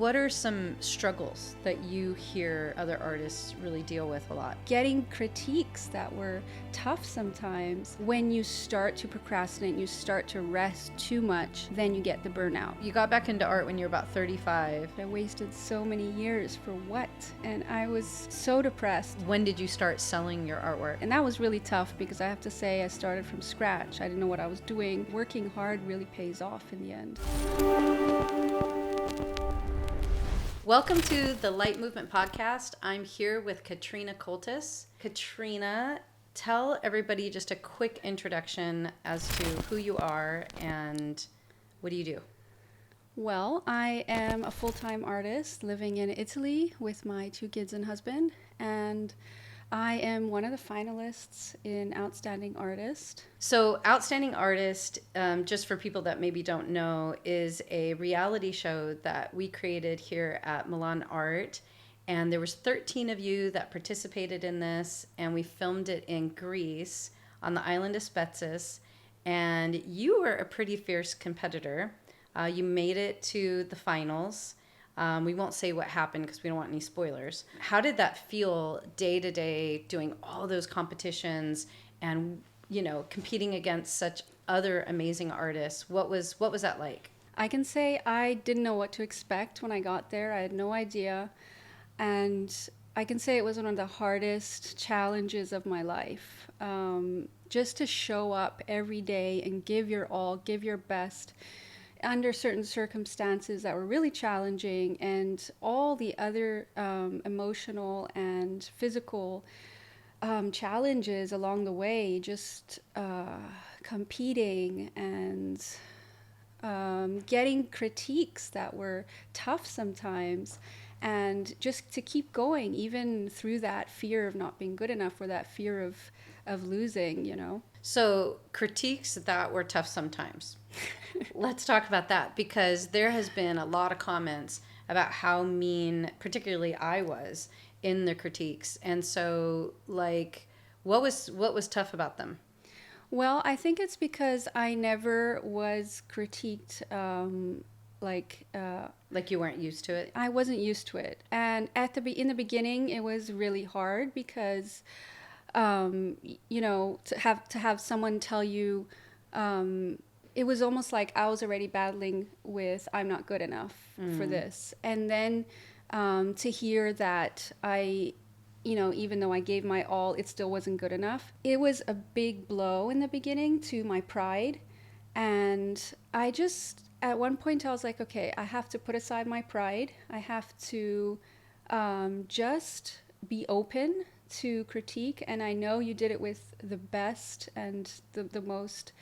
What are some struggles that you hear other artists really deal with a lot? Getting critiques that were tough sometimes. When you start to procrastinate, you start to rest too much, then you get the burnout. You got back into art when you were about 35. I wasted so many years for what? And I was so depressed. When did you start selling your artwork? And that was really tough because I have to say I started from scratch. I didn't know what I was doing. Working hard really pays off in the end. Welcome to the Light Movement Podcast. I'm here with Katrina Koltes. Katrina, tell everybody just a quick introduction as to who you are and what do you do? Well, I am a full-time artist living in Italy with my 2 kids and husband, and I am one of the finalists in Outstanding Artist. So Outstanding Artist, just for people that maybe don't know, is a reality show that we created here at Milan Art. And there was 13 of you that participated in this, and we filmed it in Greece on the island of Spetses. And you were a pretty fierce competitor. You made it to the finals. We won't say what happened because we don't want any spoilers. How did that feel day to day, doing all those competitions and, you know, competing against such other amazing artists? What was that like? I can say I didn't know what to expect when I got there. I had no idea. And I can say it was one of the hardest challenges of my life. Just to show up every day and give your all, give your best under certain circumstances that were really challenging, and all the other emotional and physical challenges along the way, just competing and getting critiques that were tough sometimes, and just to keep going even through that fear of not being good enough or that fear of losing, you know. So critiques that were tough sometimes. Let's talk about that, because there has been a lot of comments about how mean, particularly I was, in the critiques. And so, like, what was tough about them? Well, I think it's because I never was critiqued Like you weren't used to it? I wasn't used to it. And in the beginning, it was really hard because you know, to have someone tell you, it was almost like I was already battling with I'm not good enough for this, and then to hear that you know, even though I gave my all, it still wasn't good enough. It was a big blow in the beginning to my pride, and I just at one point I was like, okay, I have to put aside my pride. I have to just be open to critique, and I know you did it with the best and the most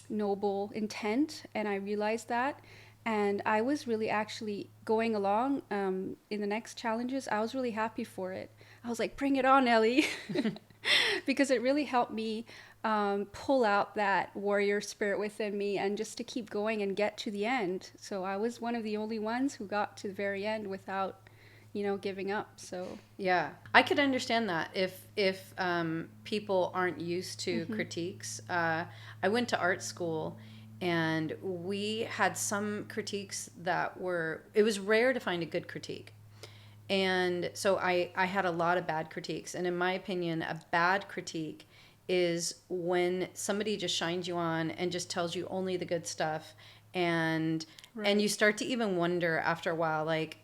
noble intent, and I realized that. And I was really actually going along in the next challenges. I was really happy for it. I was like, bring it on, Ellie. Because it really helped me pull out that warrior spirit within me and just to keep going and get to the end. So I was one of the only ones who got to the very end without, you know, giving up. So yeah, I could understand that if people aren't used to critiques. I went to art school, and we had some critiques that it was rare to find a good critique. And so I had a lot of bad critiques. And in my opinion, a bad critique is when somebody just shines you on and just tells you only the good stuff. And you start to even wonder after a while, like,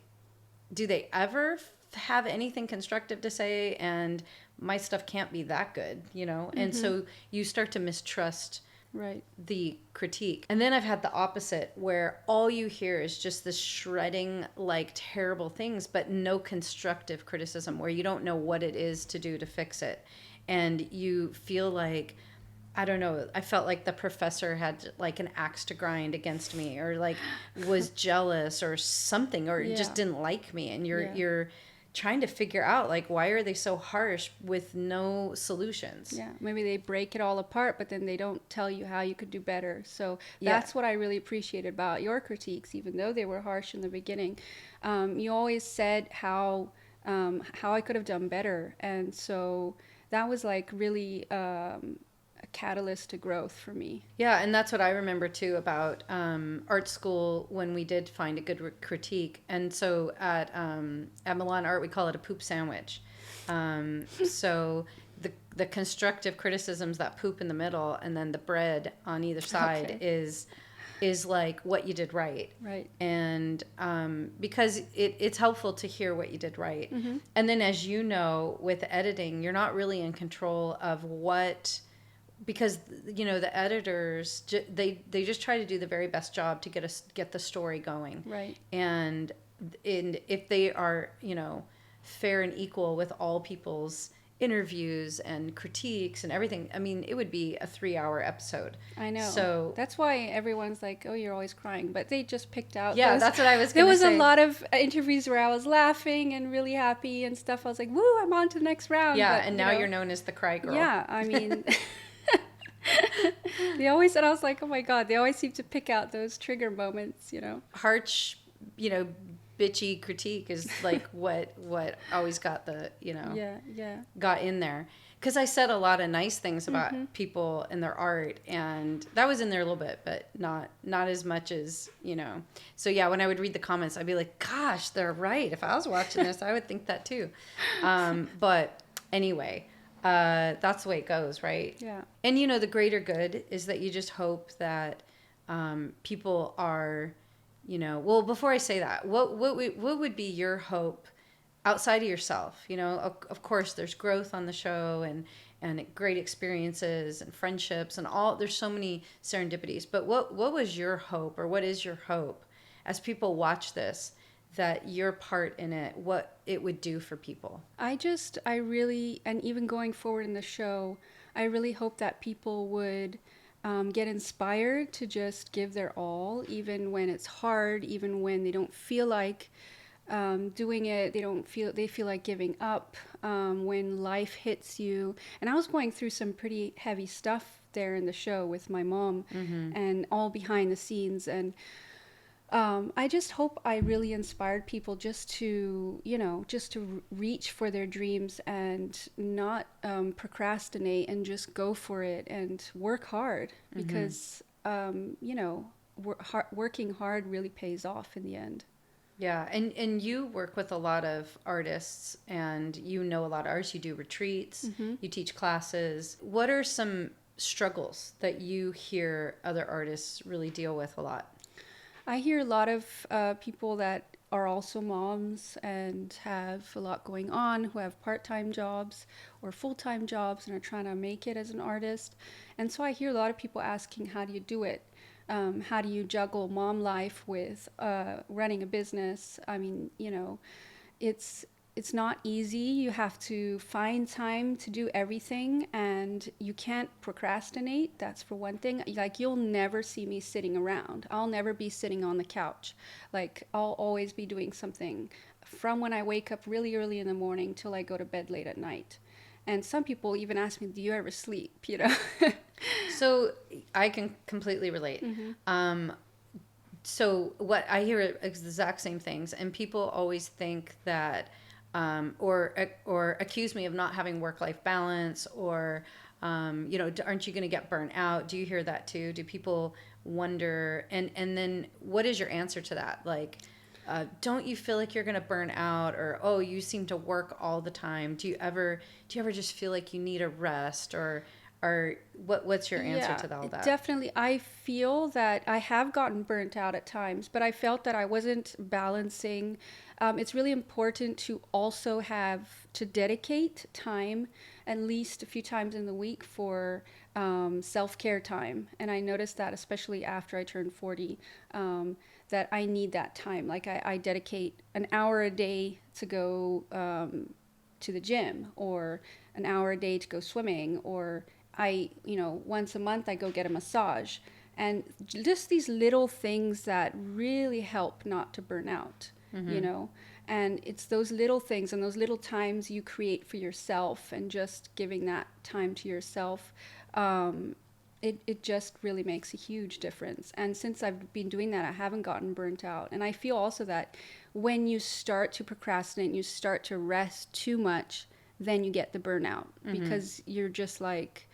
do they ever have anything constructive to say? And my stuff can't be that good, you know? And so you start to mistrust the critique. And then I've had the opposite, where all you hear is just this shredding, like, terrible things, but no constructive criticism, where you don't know what it is to do to fix it. And you feel like, I don't know, I felt like the professor had like an axe to grind against me, or like was jealous or something, or just didn't like me. And you're trying to figure out, like, why are they so harsh with no solutions? Yeah, maybe they break it all apart, but then they don't tell you how you could do better. So that's what I really appreciated about your critiques, even though they were harsh in the beginning. You always said how I could have done better. And so that was like really catalyst to growth for me. Yeah, and that's what I remember too about art school when we did find a good critique. And so at Milan Art, we call it a poop sandwich. So the constructive criticisms that poop in the middle, and then the bread on either side is like what you did right. Right. And because it's helpful to hear what you did right. Mm-hmm. And then, as you know, with editing, you're not really in control of what, because the editors, they just try to do the very best job to get the story going. Right. And if they are fair and equal with all people's interviews and critiques and everything, I mean, it would be a 3-hour episode. I know. So that's why everyone's like, "Oh, you're always crying," but they just picked out. Yeah, that's what I was There going to was say. a lot of interviews where I was laughing and really happy and stuff. I was like, "Woo, I'm on to the next round." Yeah, but, and now you're known as the cry girl. Yeah, I mean, they always, and I was like, "Oh my God," they always seem to pick out those trigger moments, Harsh, bitchy critique is like what always got the got in there, because I said a lot of nice things about people and their art, and that was in there a little bit, but not as much as so yeah, when I would read the comments, I'd be like, gosh, they're right. If I was watching this, I would think that too. But anyway, that's the way it goes, right? Yeah. And the greater good is that you just hope that people are, well, before I say that, what would be your hope outside of yourself? Of course, there's growth on the show and great experiences and friendships and all. There's so many serendipities. But what was your hope, or what is your hope as people watch this, that your part in it, what it would do for people? I really, and even going forward in the show, I really hope that people would get inspired to just give their all, even when it's hard, even when they don't feel like doing it, they feel like giving up, when life hits you. And I was going through some pretty heavy stuff there in the show with my mom, and all behind the scenes. And I just hope I really inspired people just to reach for their dreams and not procrastinate, and just go for it and work hard, because working hard really pays off in the end. Yeah, and you work with a lot of artists, and a lot of artists. You do retreats, you teach classes. What are some struggles that you hear other artists really deal with a lot? I hear a lot of people that are also moms and have a lot going on, who have part-time jobs or full-time jobs and are trying to make it as an artist. And so I hear a lot of people asking, how do you do it? How do you juggle mom life with running a business? I mean, it's not easy. You have to find time to do everything, and you can't procrastinate. That's for one thing. Like, you'll never see me sitting around. I'll never be sitting on the couch. Like, I'll always be doing something from when I wake up really early in the morning till I go to bed late at night. And some people even ask me, do you ever sleep? So I can completely relate. So what I hear is the exact same things, and people always think that or accuse me of not having work-life balance, or aren't you going to get burnt out? Do you hear that too? Do people wonder? And then what is your answer to that? Like, don't you feel like you're going to burn out? Or, oh, you seem to work all the time. Do you ever just feel like you need a rest? Or what's your answer to all that? Definitely. I feel that I have gotten burnt out at times, but I felt that I wasn't balancing. It's really important to also have to dedicate time at least a few times in the week for self-care time. And I noticed that especially after I turned 40, that I need that time. Like, I dedicate an hour a day to go to the gym, or an hour a day to go swimming, or once a month I go get a massage. And just these little things that really help not to burn out, and it's those little things and those little times you create for yourself, and just giving that time to yourself, it just really makes a huge difference. And since I've been doing that, I haven't gotten burnt out. And I feel also that when you start to procrastinate and you start to rest too much, then you get the burnout, because you're just like,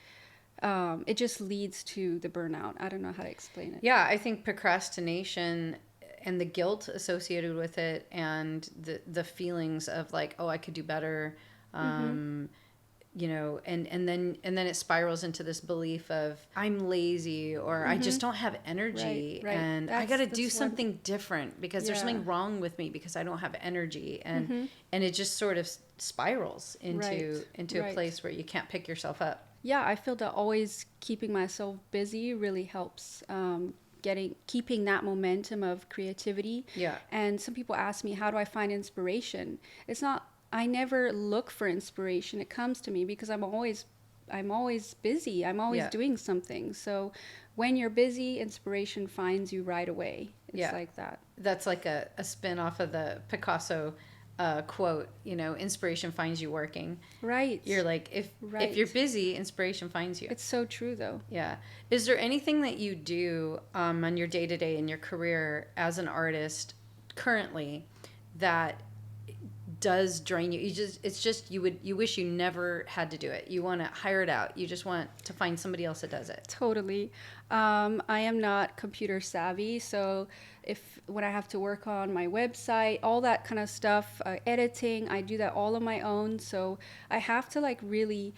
it just leads to the burnout. I don't know how to explain it. Yeah, I think procrastination and the guilt associated with it, and the feelings of like, oh, I could do better, Mm-hmm. you know, and then it spirals into this belief of I'm lazy, or I Mm-hmm. just don't have Right, energy, right. and I got to do That's one. something different because there's Yeah. something wrong with me because I don't have energy, Mm-hmm. and it just sort of spirals Right, into a right. place where you can't pick yourself up. Yeah, I feel that always keeping myself busy really helps, keeping that momentum of creativity. Yeah. And some people ask me, how do I find inspiration? It's not, I never look for inspiration. It comes to me because I'm always busy. I'm always Yeah. doing something. So when you're busy, inspiration finds you right away. It's Yeah. like that. That's like a spin off of the Picasso quote, you know, inspiration finds you working. Right. You're like, if you're Right. busy, inspiration finds you. It's so true though. Yeah. Is there anything that you do on your day to day in your career as an artist currently that does drain you? It's just you wish you never had to do it. You want to hire it out. You just want to find somebody else that does it. Totally. I am not computer savvy, so if when I have to work on my website, all that kind of stuff, editing, I do that all on my own. So I have to like really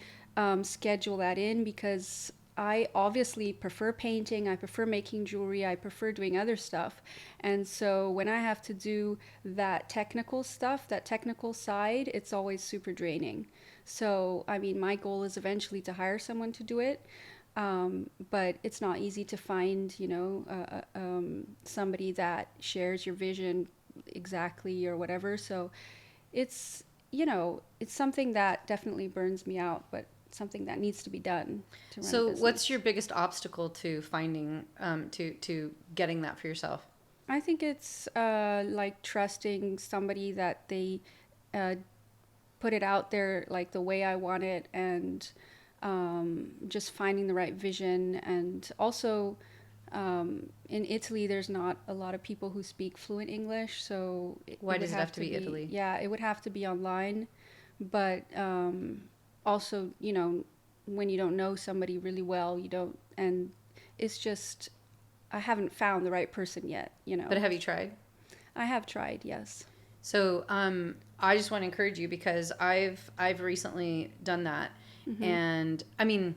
schedule that in because I obviously prefer painting, I prefer making jewelry, I prefer doing other stuff. And so when I have to do that technical stuff, that technical side, it's always super draining. So, I mean, my goal is eventually to hire someone to do it. But it's not easy to find, somebody that shares your vision exactly or whatever. So it's, it's something that definitely burns me out, but something that needs to be done to run a So, what's your business. biggest obstacle to finding to getting that for yourself? I think it's like trusting somebody that they uh, put it out there like the way I want it, and just finding the right vision. And also, in Italy, there's not a lot of people who speak fluent English, so Why it would does it have have to to be be, Italy? yeah, it would have to be online. But also, when you don't know somebody really well, you don't, and it's just, I haven't found the right person yet. But have you tried? I have tried, yes. So I just want to encourage you because I've recently done that, Mm-hmm. and I mean,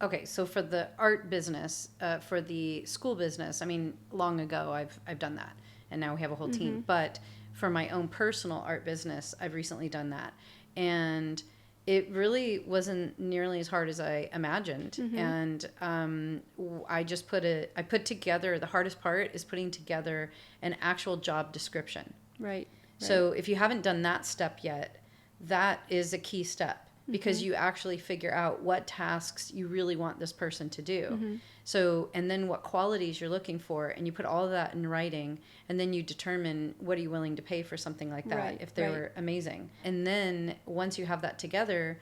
okay, so for the art business, for the school business, I mean, long ago I've done that, and now we have a whole Mm-hmm. team. But for my own personal art business, I've recently done that, and it really wasn't nearly as hard as I imagined. Mm-hmm. And I put together, the hardest part is putting together an actual job description. Right, right. So if you haven't done that step yet, that is a key step Mm-hmm. because you actually figure out what tasks you really want this person to do. Mm-hmm. So, and then what qualities you're looking for, and you put all of that in writing, and then you determine what are you willing to pay for something like that Right, if they right. were amazing. And then once you have that together,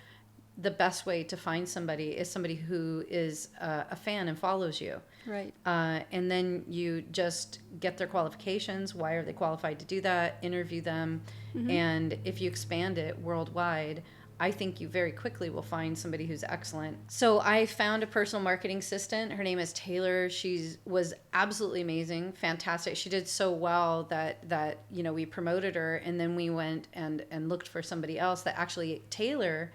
the best way to find somebody is somebody who is a fan and follows you. Right. And then you just get their qualifications. Why are they qualified to do that? Interview them. Mm-hmm. And if you expand it worldwide, I think you very quickly will find somebody who's excellent. So I found a personal marketing assistant. Her name is Taylor. She was absolutely amazing, fantastic. She did so well that we promoted her, and then we went and looked for somebody else that actually Taylor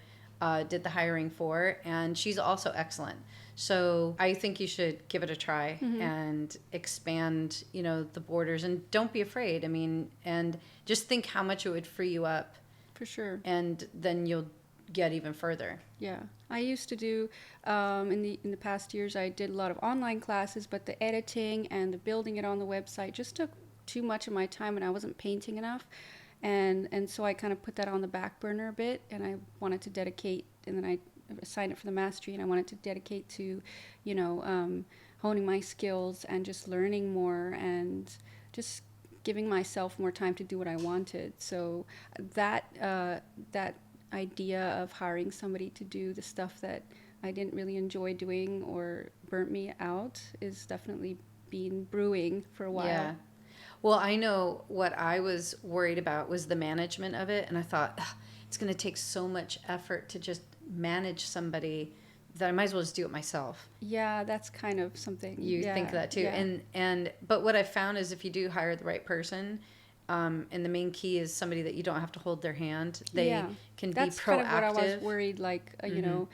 did the hiring for, and she's also excellent. So I think you should give it a try Mm-hmm. and expand, the borders, and don't be afraid. I mean, and just think how much it would free you up, For sure. and then you'll get even further. Yeah, I used to do in the past years. I did a lot of online classes, but the editing and the building it on the website just took too much of my time, and I wasn't painting enough, and so I kind of put that on the back burner a bit, and I wanted to dedicate, and then I signed up for the mastery, and I wanted to dedicate to, honing my skills and just learning more and just giving myself more time to do what I wanted. So that idea of hiring somebody to do the stuff that I didn't really enjoy doing or burnt me out is definitely been brewing for a while. Yeah. Well, I know what I was worried about was the management of it, and I thought, "Ugh, it's going to take so much effort to just manage somebody that I might as well just do it myself. Yeah, that's kind of something. You Yeah, think that too. yeah. But what I found is if you do hire the right person, and the main key is somebody that you don't have to hold their hand, they Yeah, can be that's kind of what I was proactive. worried. Like, you know,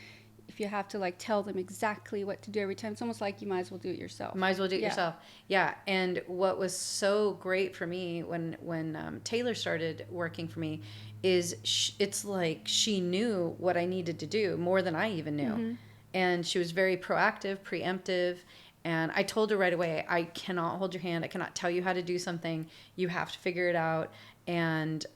if you have to like tell them exactly what to do every time, it's almost like you might as well do it yourself. Might as well do it Yeah. yourself. Yeah. And what was so great for me when Taylor started working for me is it's like she knew what I needed to do more than I even knew. Mm-hmm. And she was very proactive, preemptive. And I told her right away, I cannot hold your hand. I cannot tell you how to do something. You have to figure it out. And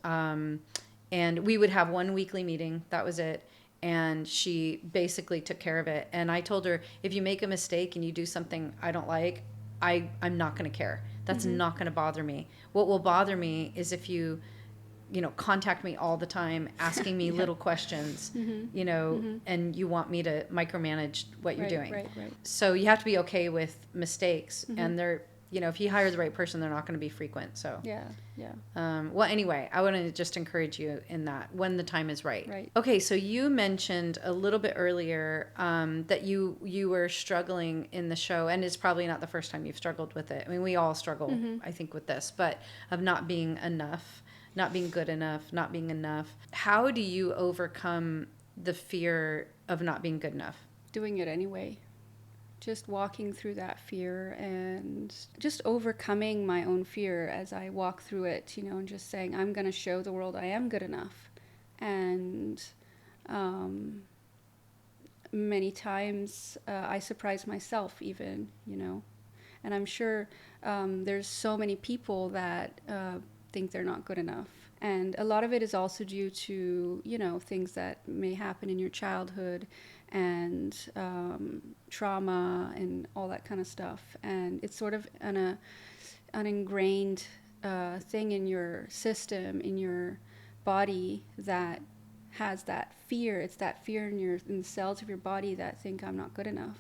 we would have one weekly meeting. That was it. And she basically took care of it. And I told her, if you make a mistake and you do something I don't like, I'm not going to care. That's not going to bother me. What will bother me is if you contact me all the time, asking me little questions, and you want me to micromanage what you're doing. Right. So you have to be okay with mistakes, and they're, if you hire the right person, they're not going to be frequent. So Yeah. well, anyway, I want to just encourage you in that when the time is right. Right. Okay, so you mentioned a little bit earlier that you were struggling in the show, and it's probably not the first time you've struggled with it. I mean, we all struggle, I think, with this, but of not being enough, not being good enough, not being enough. How do you overcome the fear of not being good enough? Doing it anyway. Just walking through that fear and just overcoming my own fear as I walk through it, and just saying, I'm going to show the world I am good enough. And many times I surprise myself even, and I'm sure there's so many people that think they're not good enough. And a lot of it is also due to, things that may happen in your childhood and trauma and all that kind of stuff. And it's sort of an ingrained thing in your system, in your body that has that fear. It's that fear in the cells of your body that think I'm not good enough.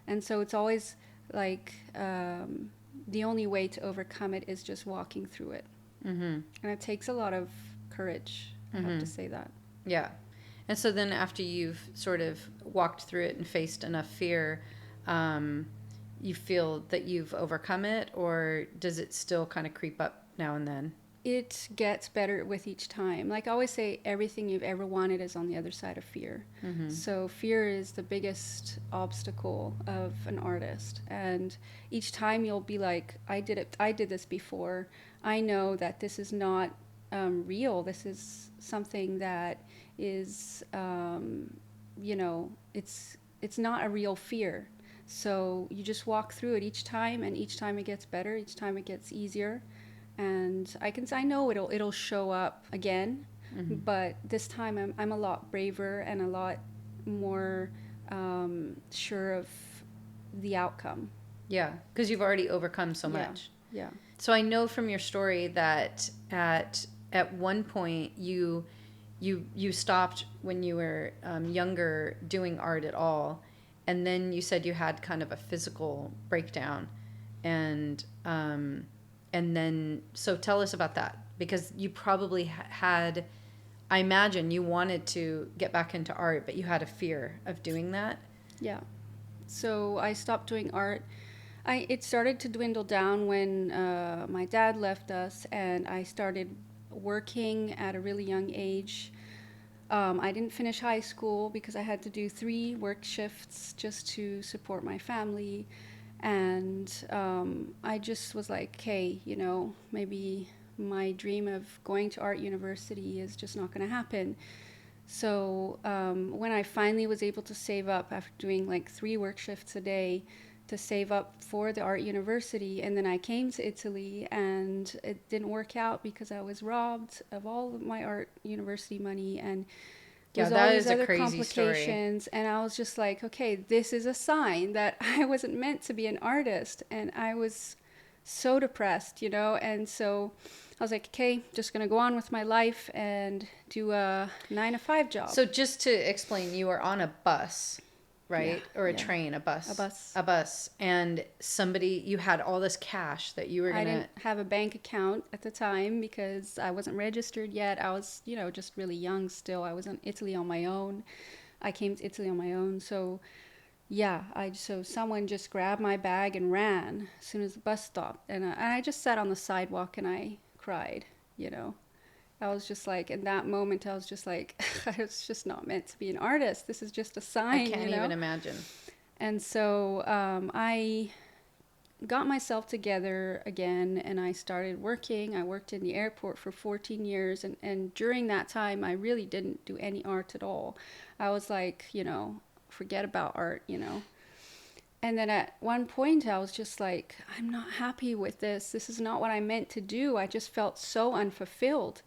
And so it's always like the only way to overcome it is just walking through it. And it takes a lot of courage, I have to say that. Yeah. And so then after you've sort of walked through it and faced enough fear, you feel that you've overcome it, or does it still kind of creep up now and then? It gets better with each time. Like I always say, everything you've ever wanted is on the other side of fear. So fear is the biggest obstacle of an artist. And each time you'll be like, I did this before. I know that this is not real. This is something that is, it's not a real fear. So you just walk through it each time, and each time it gets better, each time it gets easier. And I know it'll show up again, but this time I'm a lot braver and a lot more sure of the outcome. Yeah, because you've already overcome so much. Yeah. So I know from your story that at one point you stopped when you were younger doing art at all, and then you said you had kind of a physical breakdown, and then so tell us about that, because you probably had, I imagine you wanted to get back into art, but you had a fear of doing that. Yeah. So I stopped doing art. It started to dwindle down when my dad left us, and I started working at a really young age. I didn't finish high school because I had to do 3 work shifts just to support my family. And I just was like, hey, maybe my dream of going to art university is just not going to happen. So when I finally was able to save up after doing like 3 work shifts a day to save up for the art university, and then I came to Italy, and it didn't work out because I was robbed of all of my art university money, and there's all these other complications. And I was just like, okay, this is a sign that I wasn't meant to be an artist, and I was so depressed, and so I was like, okay, just gonna go on with my life and do a 9-to-5 job. So just to explain, you were on a bus, right? Yeah, or a train, a bus. A bus. And you had all this cash that you were going to... I didn't have a bank account at the time because I wasn't registered yet. I was, just really young still. I was in Italy on my own. I came to Italy on my own. So yeah, so someone just grabbed my bag and ran as soon as the bus stopped, and I just sat on the sidewalk and I cried. You know, I was just like, in that moment, I was just like, I was just not meant to be an artist. This is just a I sign, can't even imagine. And so I got myself together again and I started working. I worked in the airport for 14 years. And during that time, I really didn't do any art at all. I was like, forget about art. And then at one point, I was just like, I'm not happy with this. This is not what I meant to do. I just felt so unfulfilled.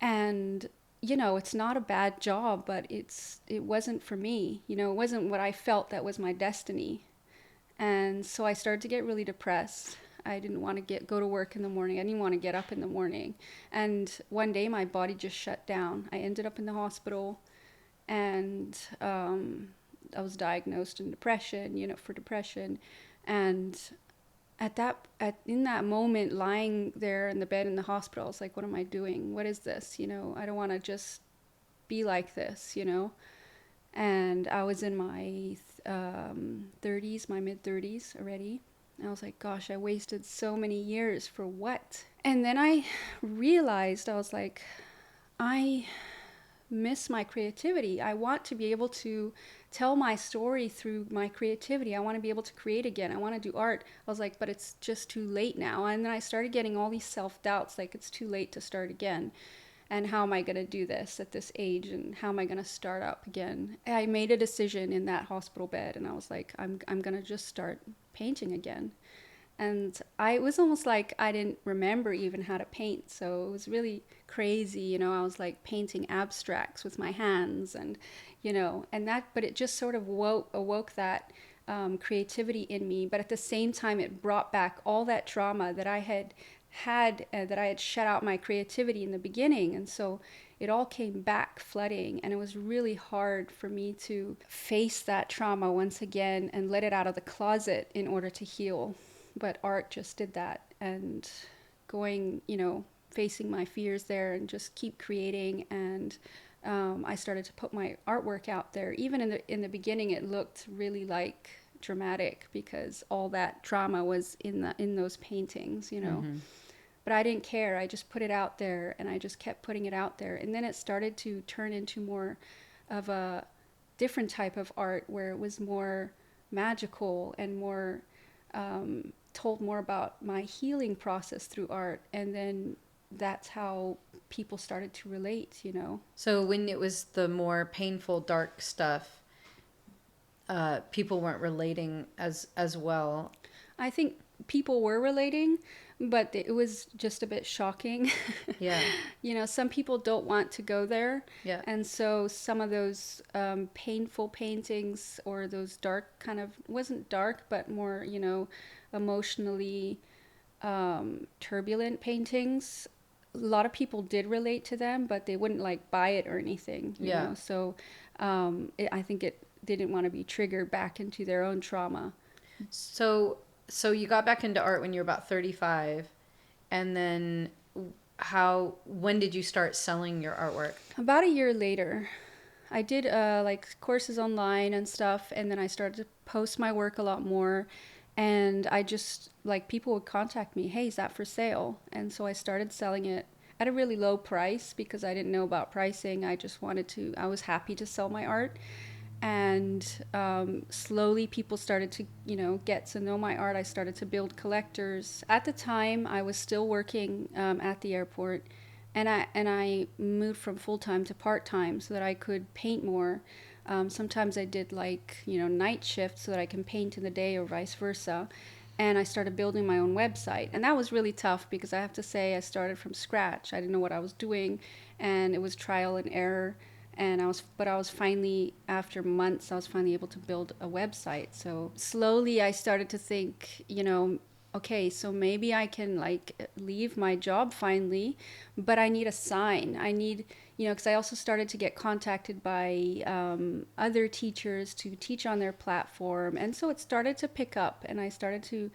And it's not a bad job, but it wasn't for me. It wasn't what I felt that was my destiny. And so I started to get really depressed. I didn't want to go to work in the morning. I didn't want to get up in the morning. And one day my body just shut down. I ended up in the hospital, and I was diagnosed in depression, for depression. And in that moment, lying there in the bed in the hospital, I was like, what am I doing? What is this? I don't want to just be like this. And I was in my 30s, my mid 30s already. And I was like, gosh, I wasted so many years for what? And then I realized, I was like, I miss my creativity. I want to be able to tell my story through my creativity. I want to be able to create again. I want to do art. I was like, but it's just too late now. And then I started getting all these self-doubts, like it's too late to start again. And how am I going to do this at this age? And how am I going to start up again? I made a decision in that hospital bed, and I was like, I'm going to just start painting again. And it was almost like I didn't remember even how to paint. So it was really crazy. I was like painting abstracts with my hands but it just sort of awoke that creativity in me. But at the same time, it brought back all that trauma that I had that I had shut out my creativity in the beginning. And so it all came back flooding, and it was really hard for me to face that trauma once again and let it out of the closet in order to heal. But art just did that, and going, facing my fears there and just keep creating. And I started to put my artwork out there. Even in the beginning, it looked really like dramatic because all that trauma was in those paintings. Mm-hmm. But I didn't care. I just put it out there, and I just kept putting it out there. And then it started to turn into more of a different type of art, where it was more magical and more told more about my healing process through art. And then that's how people started to relate. So when it was the more painful, dark stuff, people weren't relating as well. I think people were relating, but it was just a bit shocking. Yeah. Some people don't want to go there. Yeah. And so some of those painful paintings, or those dark kind of, wasn't dark, but more, emotionally turbulent paintings, a lot of people did relate to them, but they wouldn't like buy it or anything. So I think it didn't want to be triggered back into their own trauma. So you got back into art when you were about 35, and then when did you start selling your artwork? About a year later. I did like courses online and stuff, and then I started to post my work a lot more. And I just, like, people would contact me, hey, is that for sale? And so I started selling it at a really low price because I didn't know about pricing. I was happy to sell my art. And slowly people started to, get to know my art. I started to build collectors. At the time, I was still working at the airport, and I moved from full-time to part-time so that I could paint more. Sometimes I did night shifts so that I can paint in the day, or vice versa. And I started building my own website. And that was really tough because I have to say I started from scratch. I didn't know what I was doing, and it was trial and error. And I was finally, after months, I was finally able to build a website. So slowly I started to think, okay, so maybe I can leave my job finally, but I need a sign. I need, because I also started to get contacted by other teachers to teach on their platform. And so it started to pick up, and I started to,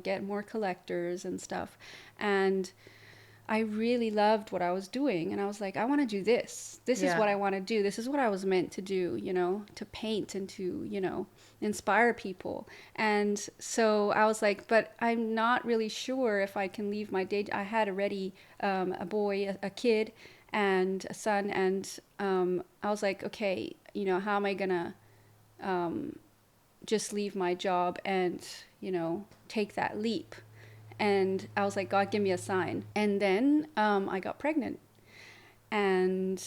get more collectors and stuff. And I really loved what I was doing. And I was like, I want to do this. This is Yeah. what I want to do. This is what I was meant to do, to paint and to, inspire people. And so I was like, but I'm not really sure if I can leave my day. I had already a boy, a kid, and a son. And I was like, okay, how am I going to just leave my job and, take that leap? And I was like, God, give me a sign. And then I got pregnant. And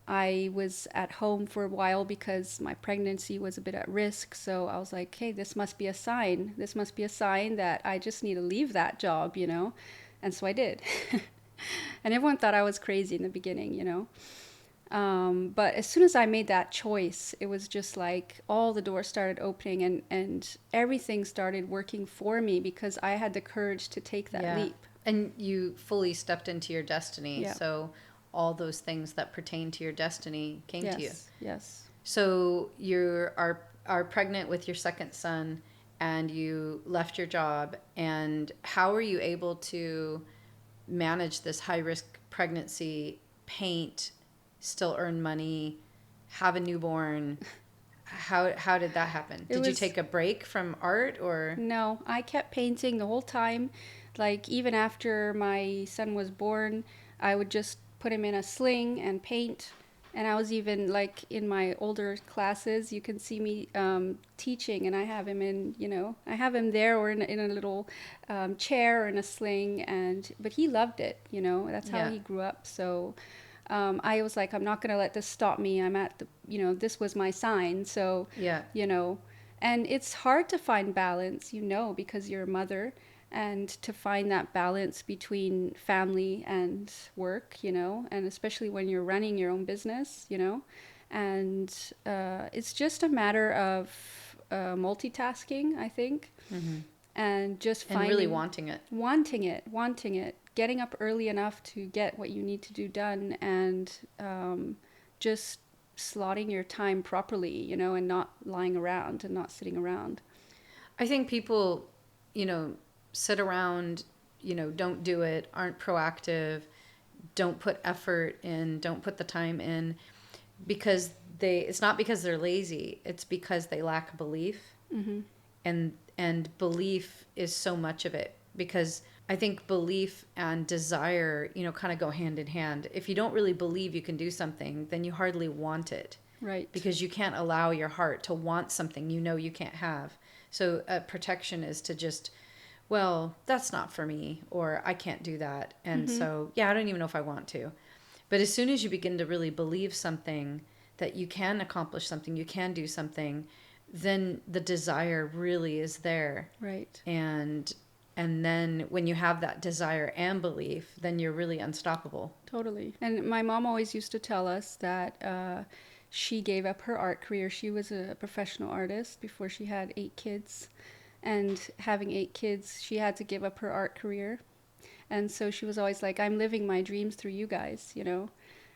I was at home for a while because my pregnancy was a bit at risk. So I was like, hey, this must be a sign. This must be a sign that I just need to leave that job, And so I did. And everyone thought I was crazy in the beginning. But as soon as I made that choice, it was just like all the doors started opening and everything started working for me because I had the courage to take that leap. And you fully stepped into your destiny. Yeah. So all those things that pertain to your destiny came to you. Yes. So you are pregnant with your second son and you left your job. And how were you able to manage this high risk pregnancy, paint, still earn money, have a newborn? How did that happen? Did you take a break from art or? No, I kept painting the whole time. Like even after my son was born, I would just put him in a sling and paint. And I was even like in my older classes, you can see me teaching, and I have him I have him there or in a little chair or in a sling, but he loved it. That's how he grew up. So I was like, I'm not going to let this stop me. I'm at this was my sign. So, and it's hard to find balance, because you're a mother, and to find that balance between family and work, and especially when you're running your own business, and it's just a matter of multitasking, I think. Mm-hmm. And just finding, and really wanting it, getting up early enough to get what you need to do done, and just slotting your time properly, and not lying around and not sitting around. I think people, sit around, don't do it, aren't proactive, don't put effort in, don't put the time in, because it's not because they're lazy, it's because they lack belief. Mm-hmm. And belief is so much of it, because I think belief and desire, kind of go hand in hand. If you don't really believe you can do something, then you hardly want it. Right. Because you can't allow your heart to want something you can't have. So protection is to just, well, that's not for me, or I can't do that. And mm-hmm. So, I don't even know if I want to. But as soon as you begin to really believe something, that you can accomplish something, you can do something, then the desire really is there. Right. And then when you have that desire and belief, then you're really unstoppable. Totally. And my mom always used to tell us that she gave up her art career. She was a professional artist before she had 8 kids. And having 8 kids, she had to give up her art career. And so she was always like, I'm living my dreams through you guys,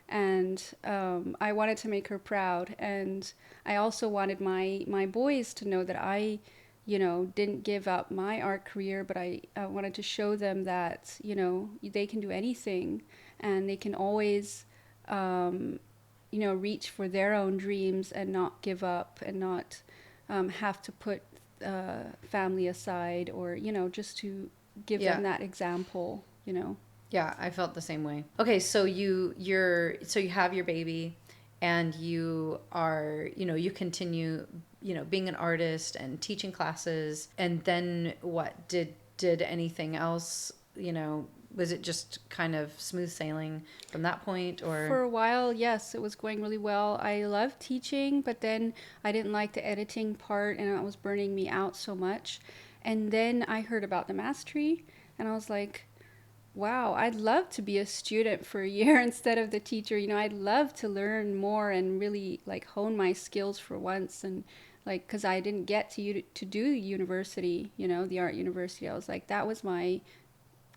And I wanted to make her proud. And I also wanted my boys to know that I, didn't give up my art career, but I wanted to show them that, they can do anything, and they can always, reach for their own dreams and not give up, and not have to put family aside, or, just to give them that example, Yeah, I felt the same way. Okay, so you have your baby, and you are, you continue, being an artist and teaching classes, and then what? Did anything else, was it just kind of smooth sailing from that point, or? For a while, yes, it was going really well. I loved teaching, but then I didn't like the editing part, and it was burning me out so much. And then I heard about the mastery, and I was like, wow, I'd love to be a student for a year instead of the teacher. I'd love to learn more and really like hone my skills for once. And like, because I didn't get to do university, the art university. I was like, that was my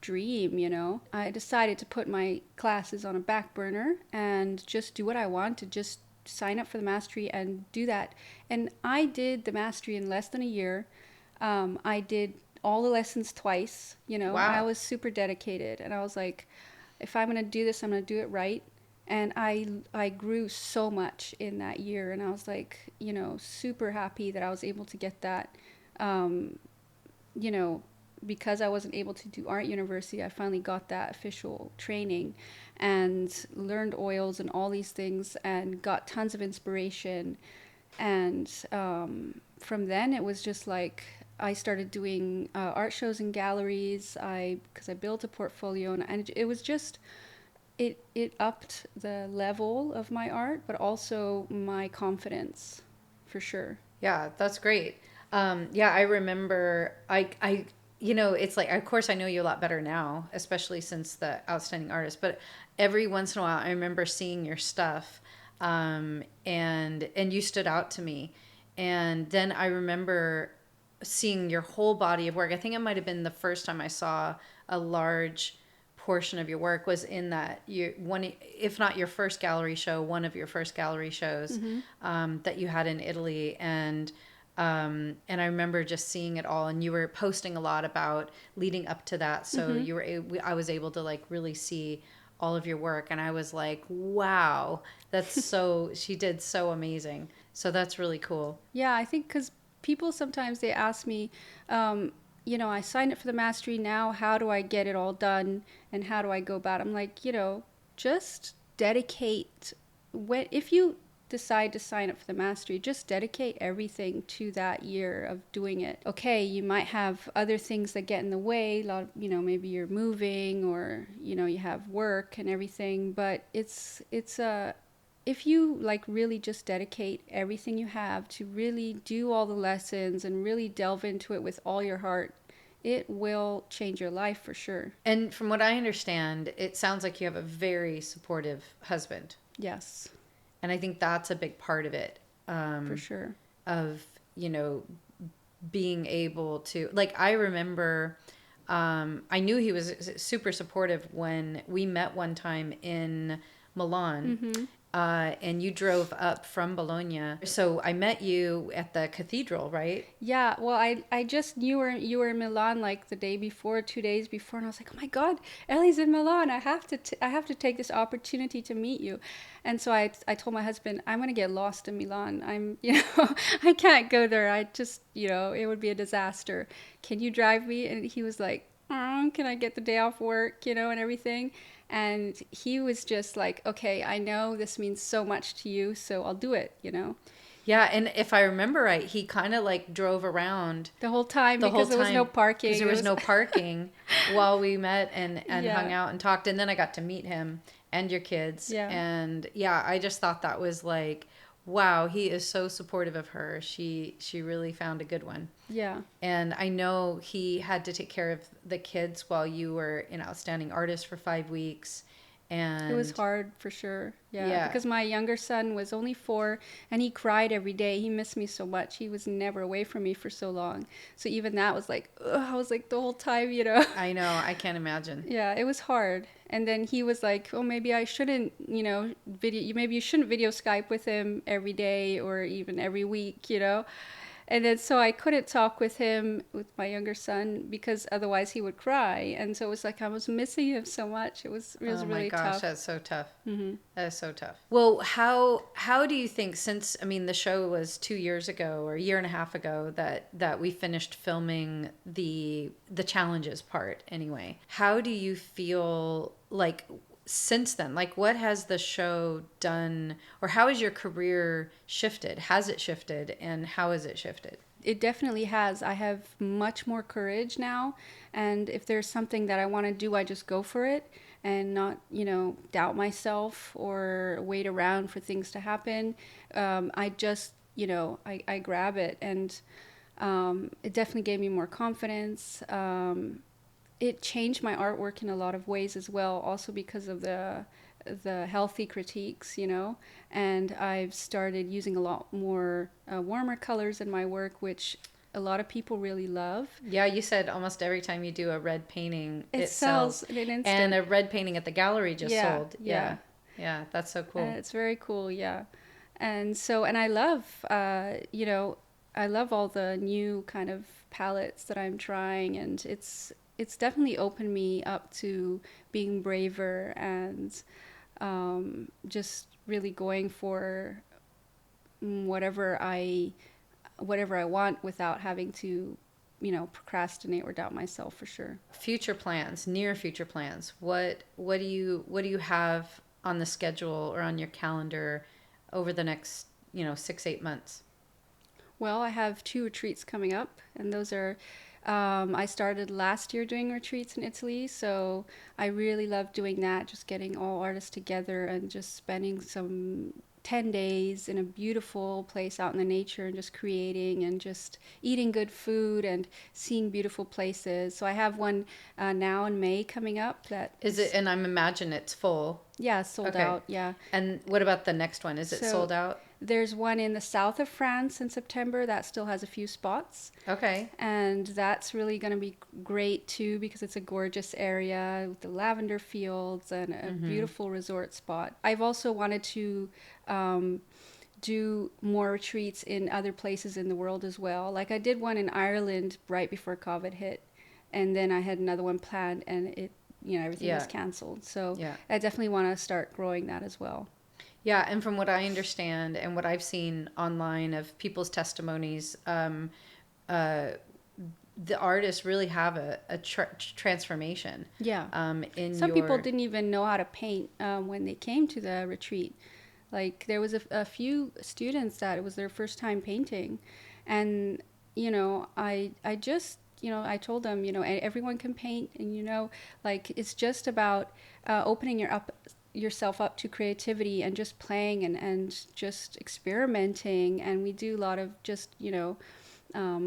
dream. I decided to put my classes on a back burner and just do what I want, to just sign up for the mastery and do that. And I did the mastery in less than a year. I did all the lessons twice. You know, I Wow. was super dedicated, and I was like, if I'm gonna do this, I'm gonna do it right. And I grew so much in that year, and I was like, you know, super happy that I was able to get that. Um, you know, because I wasn't able to do art university, I finally got that official training and learned oils and all these things and got tons of inspiration. And from then, it was just like I started doing art shows and galleries. Because I built a portfolio, and it was just it upped the level of my art, but also my confidence, for sure. Yeah, that's great. Yeah, I remember it's like, of course, I know you a lot better now, especially since the outstanding artist. But every once in a while, I remember seeing your stuff, and you stood out to me. And then I remember seeing your whole body of work. I think it might have been the first time I saw a large portion of your work was in that you one, if not your first gallery show, one of your first gallery shows, Mm-hmm. that you had in Italy. And I remember just seeing it all, and you were posting a lot about leading up to that, so Mm-hmm. I was able to like really see all of your work, and I was like, wow, that's so she did so amazing. So that's really cool. Yeah, I think because people sometimes they ask me, you know, I signed up for the mastery now. How do I get it all done, and how do I go about it? I'm like, you know, just dedicate. When if you decide to sign up for the mastery, just dedicate everything to that year of doing it. Okay, you might have other things that get in the way. A lot of, you know, maybe you're moving or you know you have work and everything, but it's a if you like really just dedicate everything you have to really do all the lessons and really delve into it with all your heart, it will change your life for sure. And from what I understand, it sounds like you have a very supportive husband, Yes, and I think that's a big part of it. for sure. Of you know being able to, like, I remember, I knew he was super supportive when we met one time in Milan, Mm-hmm. and you drove up from Bologna. So I met you at the cathedral, right? Yeah, well, I just knew you were in Milan like the day before, 2 days before, and I was like, oh my God, Elli's in Milan. I have to take this opportunity to meet you. And so I told my husband, I'm gonna get lost in Milan. I'm, you know, I can't go there. I just, you know, it would be a disaster. Can you drive me? And he was like, oh, can I get the day off work, you know, and everything. And he was just like, okay, I know this means so much to you, so I'll do it, you know. Yeah, and if I remember right, he kind of like drove around The whole time the whole because there was no time because parking. there It was was no parking while we met and hung yeah, out and talked. And then I got to meet him and your kids. yeah, And yeah, I just thought that was like, wow, he is so supportive of her. She really found a good one. yeah. And I know he had to take care of the kids while you were an outstanding artist for 5 weeks. It was And hard for sure. Yeah, yeah, because my younger son was only 4 and he cried every day. He missed me so much. He was never away from me for so long. So even that was like, ugh, I was like the whole time, you know. I know, I can't imagine. Yeah, it was hard. And then he was like, "Oh, maybe I shouldn't, you know, maybe you shouldn't video Skype with him every day or even every week, you know." And then so I couldn't talk with him with my younger son because otherwise he would cry. And so it was like I was missing him so much. It was Oh my really gosh, tough. that's so tough. Hmm. That is so tough. Well, how do you think, since I mean the show was 2 years ago or a year and a half ago that we finished filming the challenges part anyway? How do you feel like since then? Like, what has the show done, or how has your career shifted? Has it shifted, and how has it shifted? It definitely has. I have much more courage now. And if there's something that I want to do, I just go for it and not, you know, doubt myself or wait around for things to happen. I just, you know, I grab it. And it definitely gave me more confidence. It changed my artwork in a lot of ways as well, also because of the healthy critiques, you know. And I've started using a lot more warmer colors in my work, which a lot of people really love. Yeah, you said almost every time you do a red painting, It it sells. sells in an And instant. a red painting at the gallery just Yeah, sold. yeah. Yeah. Yeah, that's so And cool. it's very cool, yeah. And so, and I love, you know, I love all the new kind of palettes that I'm trying, and it's definitely opened me up to being braver and just really going for whatever I want without having to, procrastinate or doubt myself for sure. Future plans, near future plans. What do you have on the schedule or on your calendar over the next 6-8 months? Well, I have 2 retreats coming up, and those are, I started last year doing retreats in Italy, so I really love doing that, just getting all artists together and just spending some 10 days in a beautiful place out in the nature and just creating and just eating good food and seeing beautiful places. So I have one now in May coming up that Is it? And I'm imagine it's full. yeah, sold Okay. out. Yeah. And what about the next one? Is it So sold out? there's one in the south of France in September that still has a few spots. Okay. And that's really going to be great too because it's a gorgeous area with the lavender fields and a beautiful resort spot. I've also wanted to do more retreats in other places in the world as well. Like I did one in Ireland right before COVID hit, and then I had another one planned, and everything was Yeah. canceled. So Yeah. I definitely want to start growing that as well. Yeah, and from what I understand and what I've seen online of people's testimonies, uh, the artists really have a transformation. Yeah. In Some people your didn't even know how to paint when they came to the retreat. Like there was a few students that it was their first time painting, and I just I told them everyone can paint, and like it's just about opening yourself up to creativity and just playing and just experimenting, and we do a lot of just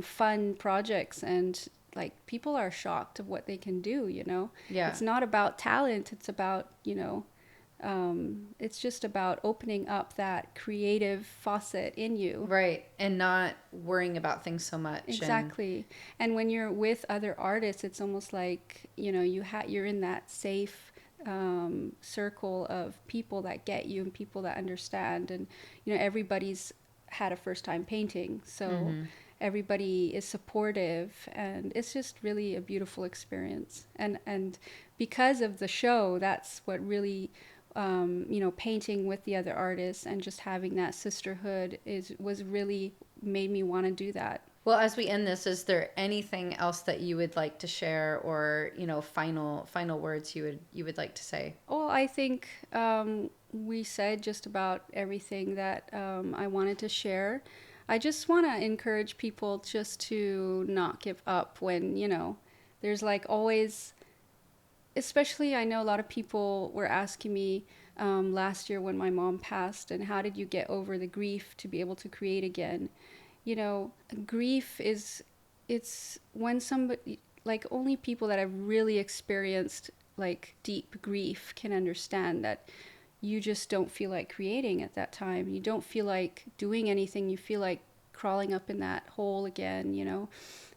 fun projects, and like people are shocked of what they can do. Yeah. It's not about talent, it's about it's just about opening up that creative faucet in you. Right, and not worrying about things so much. Exactly. And when you're with other artists, it's almost like you're in that safe circle of people that get you and people that understand, and everybody's had a first time painting, so everybody is supportive, and it's just really a beautiful experience. And because of the show, that's what really painting with the other artists and just having that sisterhood was really made me want to do that. Well, as we end this, is there anything else that you would like to share, or final words you would like to say? Well, I think we said just about everything that I wanted to share. I just want to encourage people just to not give up when there's like always. Especially, I know a lot of people were asking me last year when my mom passed, and how did you get over the grief to be able to create again? Grief it's when somebody, like only people that have really experienced like deep grief can understand that you just don't feel like creating at that time. You don't feel like doing anything. You feel like crawling up in that hole again.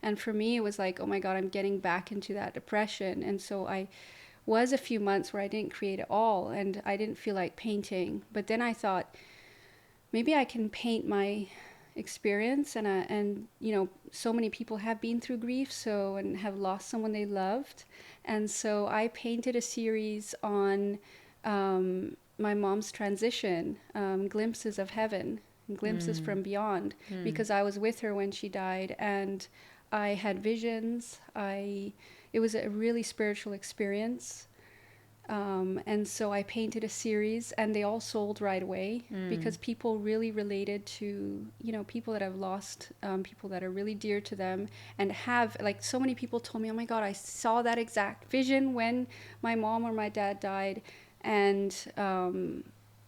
And for me, it was like, oh my God, I'm getting back into that depression. And so I was a few months where I didn't create at all, and I didn't feel like painting. But then I thought, maybe I can paint my experience, and so many people have been through grief, and have lost someone they loved. And so I painted a series on my mom's transition, glimpses of heaven, glimpses from beyond, because I was with her when she died, and I had visions. It was a really spiritual experience. And so I painted a series, and they all sold right away because people really related to, people that have lost people that are really dear to them, and have, like, so many people told me, oh my God, I saw that exact vision when my mom or my dad died. And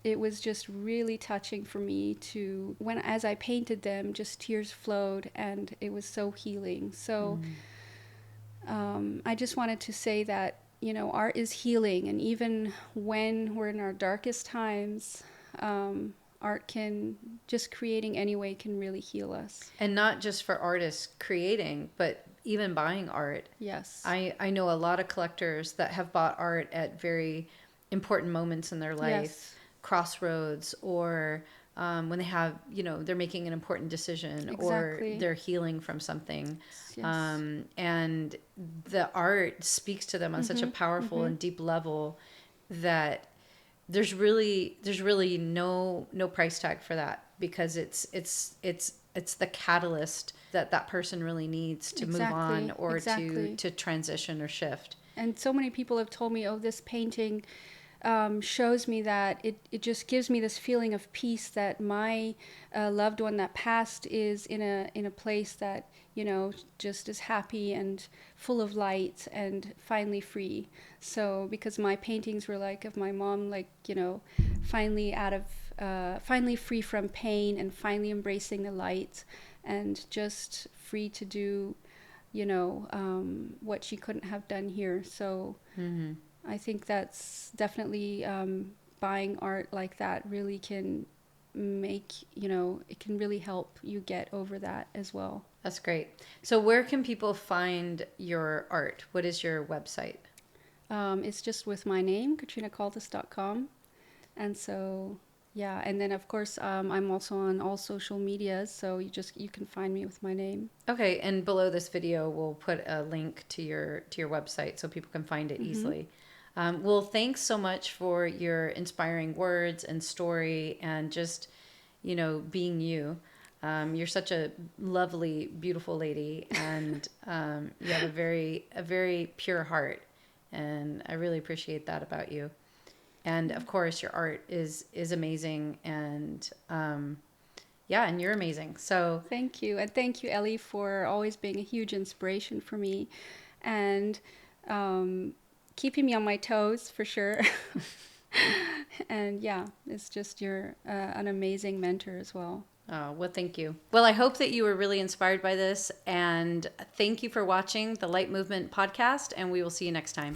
it was just really touching for me to, as I painted them, just tears flowed, and it was so healing. So I just wanted to say that, art is healing. And even when we're in our darkest times, art just creating anyway can really heal us. And not just for artists creating, but even buying art. Yes. I know a lot of collectors that have bought art at very important moments in their life, Yes. crossroads, or when they have, they're making an important decision or Exactly. they're healing from something. Yes. And the art speaks to them on such a powerful and deep level that there's really no price tag for that, because it's the catalyst that person really needs to move on Exactly. or to Exactly. transition or shift. And so many people have told me, oh, this painting shows me that it just gives me this feeling of peace, that my loved one that passed is in a place that, just is happy and full of light and finally free. So because my paintings were like of my mom, like, finally finally free from pain and finally embracing the light and just free to do, what she couldn't have done here. So I think that's definitely, buying art like that really can make, it can really help you get over that as well. That's great. So where can people find your art? What is your website? It's just with my name, katrinakoltes.com. And so, yeah. And then, of course, I'm also on all social medias. So you can find me with my name. Okay, and below this video, we'll put a link to your website so people can find it easily. Well, thanks so much for your inspiring words and story, and just, being you. You're such a lovely, beautiful lady, and you have a very pure heart, and I really appreciate that about you. And of course, your art is amazing, and yeah, and you're amazing. So Thank you. And thank you, Ellie, for always being a huge inspiration for me and keeping me on my toes for sure. And yeah, it's just you're an amazing mentor as well. oh, well, thank you. Well, I hope that you were really inspired by this, and thank you for watching the Light Movement podcast, and we will see you next time.